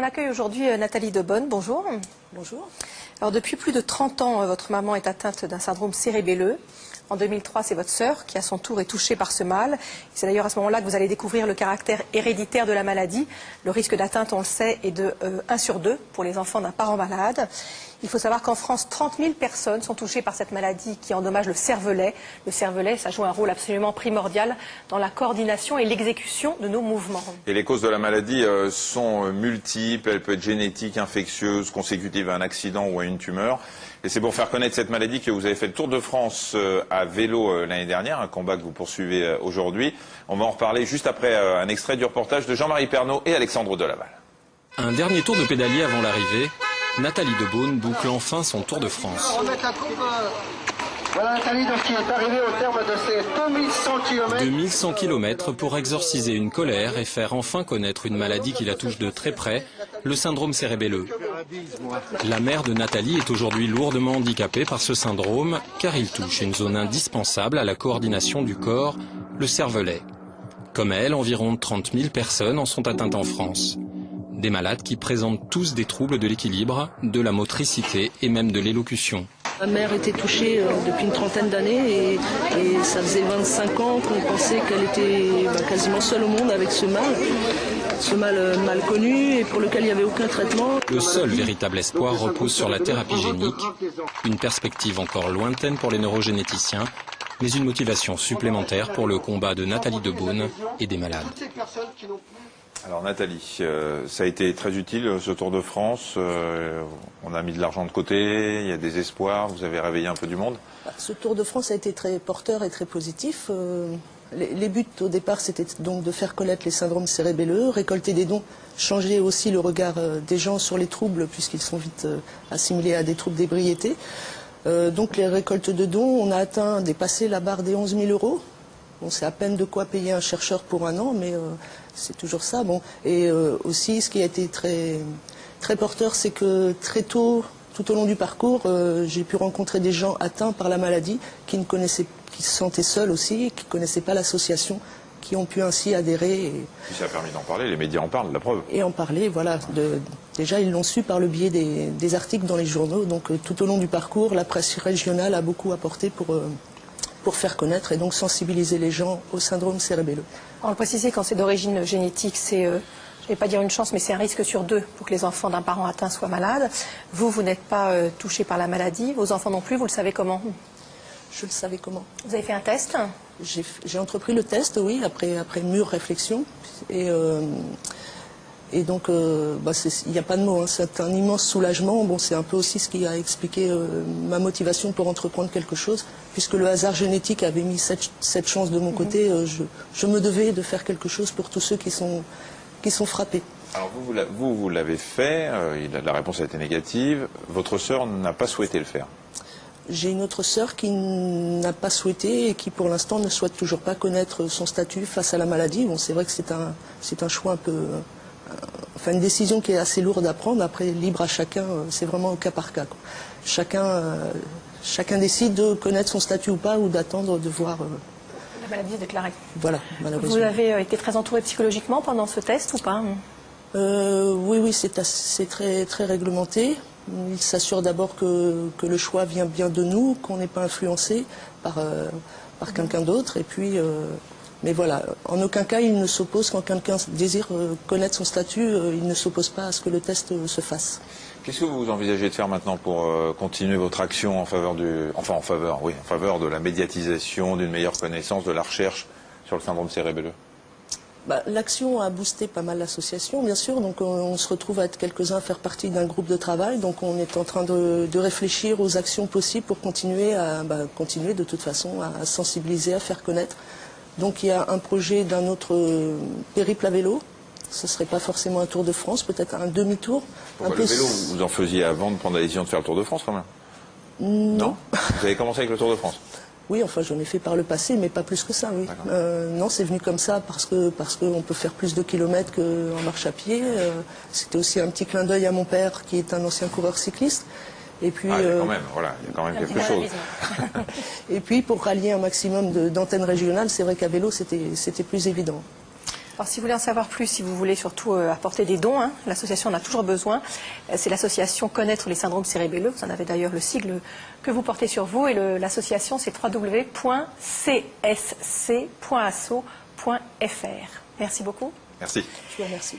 On accueille aujourd'hui Nathalie Debonne. Bonjour. Bonjour. Alors depuis plus de 30 ans, votre maman est atteinte d'un syndrome cérébelleux. En 2003, c'est votre sœur qui, à son tour, est touchée par ce mal. C'est d'ailleurs à ce moment-là que vous allez découvrir le caractère héréditaire de la maladie. Le risque d'atteinte, on le sait, est de 1 sur 2 pour les enfants d'un parent malade. Il faut savoir qu'en France, 30 000 personnes sont touchées par cette maladie qui endommage le cervelet. Le cervelet, ça joue un rôle absolument primordial dans la coordination et l'exécution de nos mouvements. Et les causes de la maladie sont multiples. Elle peut être génétique, infectieuse, consécutive à un accident ou à une tumeur. Et c'est pour faire connaître cette maladie que vous avez fait le Tour de France à vélo l'année dernière, un combat que vous poursuivez aujourd'hui. On va en reparler juste après un extrait du reportage de Jean-Marie Pernaut et Alexandre Delaval. Un dernier tour de pédalier avant l'arrivée, Nathalie Debonne boucle enfin son Tour de France. On va mettre la coupe. Voilà Nathalie donc, qui est arrivée au terme de ces 2100 km. 2100 km pour exorciser une colère et faire enfin connaître une maladie qui la touche de très près, le syndrome cérébelleux. La mère de Nathalie est aujourd'hui lourdement handicapée par ce syndrome car il touche une zone indispensable à la coordination du corps, le cervelet. Comme elle, environ 30 000 personnes en sont atteintes en France. Des malades qui présentent tous des troubles de l'équilibre, de la motricité et même de l'élocution. Ma mère était touchée depuis une trentaine d'années et ça faisait 25 ans qu'on pensait qu'elle était quasiment seule au monde avec ce mal mal connu et pour lequel il n'y avait aucun traitement. Le seul véritable espoir repose sur la thérapie génique, une perspective encore lointaine pour les neurogénéticiens, mais une motivation supplémentaire pour le combat de Nathalie Debonne et des malades. Alors Nathalie, ça a été très utile ce Tour de France, on a mis de l'argent de côté, il y a des espoirs, vous avez réveillé un peu du monde. Ce Tour de France a été très porteur et très positif. Les buts au départ c'était donc de faire connaître les syndromes cérébelleux, récolter des dons, changer aussi le regard des gens sur les troubles puisqu'ils sont vite assimilés à des troubles d'ébriété. Donc les récoltes de dons, on a dépassé la barre des 11 000 €. Bon, c'est à peine de quoi payer un chercheur pour un an, mais c'est toujours ça. Bon. Et aussi, ce qui a été très, très porteur, c'est que très tôt, tout au long du parcours, j'ai pu rencontrer des gens atteints par la maladie qui se sentaient seuls aussi, qui ne connaissaient pas l'association, qui ont pu ainsi adhérer. Et ça a permis d'en parler, les médias en parlent, la preuve. Et en parler, voilà. Déjà, ils l'ont su par le biais des articles dans les journaux. Donc tout au long du parcours, la presse régionale a beaucoup apporté pour faire connaître et donc sensibiliser les gens au syndrome cérébelleux. On le précisait, quand c'est d'origine génétique, c'est, je ne vais pas dire une chance, mais c'est un risque sur 2 pour que les enfants d'un parent atteint soient malades. Vous n'êtes pas touché par la maladie, vos enfants non plus, vous le savez comment? Je le savais comment. Vous avez fait un test? J'ai entrepris le test, oui, après mûre réflexion. Et donc, il n'y a pas de mots, hein, c'est un immense soulagement. Bon, c'est un peu aussi ce qui a expliqué ma motivation pour entreprendre quelque chose, puisque le hasard génétique avait mis cette chance de mon côté. Je me devais de faire quelque chose pour tous ceux qui sont frappés. Alors vous l'avez fait, la réponse a été négative. Votre sœur n'a pas souhaité le faire. J'ai une autre sœur qui n'a pas souhaité et qui pour l'instant ne souhaite toujours pas connaître son statut face à la maladie. Bon, c'est vrai que c'est un choix un peu... Enfin, une décision qui est assez lourde à prendre. Après, libre à chacun, c'est vraiment au cas par cas, quoi. Chacun décide de connaître son statut ou pas, ou d'attendre de voir... La maladie est déclarée. Voilà, malheureusement. Vous avez été très entouré psychologiquement pendant ce test ou pas? Oui, c'est très, très réglementé. Il s'assure d'abord que le choix vient bien de nous, qu'on n'est pas influencé par quelqu'un d'autre. Et puis... Mais voilà, en aucun cas, il ne s'oppose, quand quelqu'un désire connaître son statut, il ne s'oppose pas à ce que le test se fasse. Qu'est-ce que vous envisagez de faire maintenant pour continuer votre action en faveur en faveur de la médiatisation, d'une meilleure connaissance, de la recherche sur le syndrome cérébelleux? L'action a boosté pas mal l'association, bien sûr. Donc on se retrouve à être quelques-uns à faire partie d'un groupe de travail. Donc on est en train de réfléchir aux actions possibles pour continuer de toute façon à sensibiliser, à faire connaître. Donc il y a un projet d'un autre périple à vélo. Ce ne serait pas forcément un Tour de France, peut-être un demi-tour. Le vélo, vous en faisiez avant de prendre la décision de faire le Tour de France quand même? Non. Vous avez commencé avec le Tour de France? Oui, enfin j'en ai fait par le passé, mais pas plus que ça, oui. Non, c'est venu comme ça parce qu'on peut faire plus de kilomètres qu'en marche à pied. C'était aussi un petit clin d'œil à mon père qui est un ancien coureur cycliste. Et puis, quand même, voilà, il y a quand même quelque chose. Et puis pour rallier un maximum d'antennes régionales, c'est vrai qu'à vélo c'était plus évident. Alors, si vous voulez en savoir plus, si vous voulez surtout apporter des dons, l'association en a toujours besoin. C'est l'association Connaître les syndromes cérébelleux. Vous en avez d'ailleurs le sigle que vous portez sur vous. Et l'association, c'est www.csc.asso.fr. Merci beaucoup. Merci. Je vous remercie.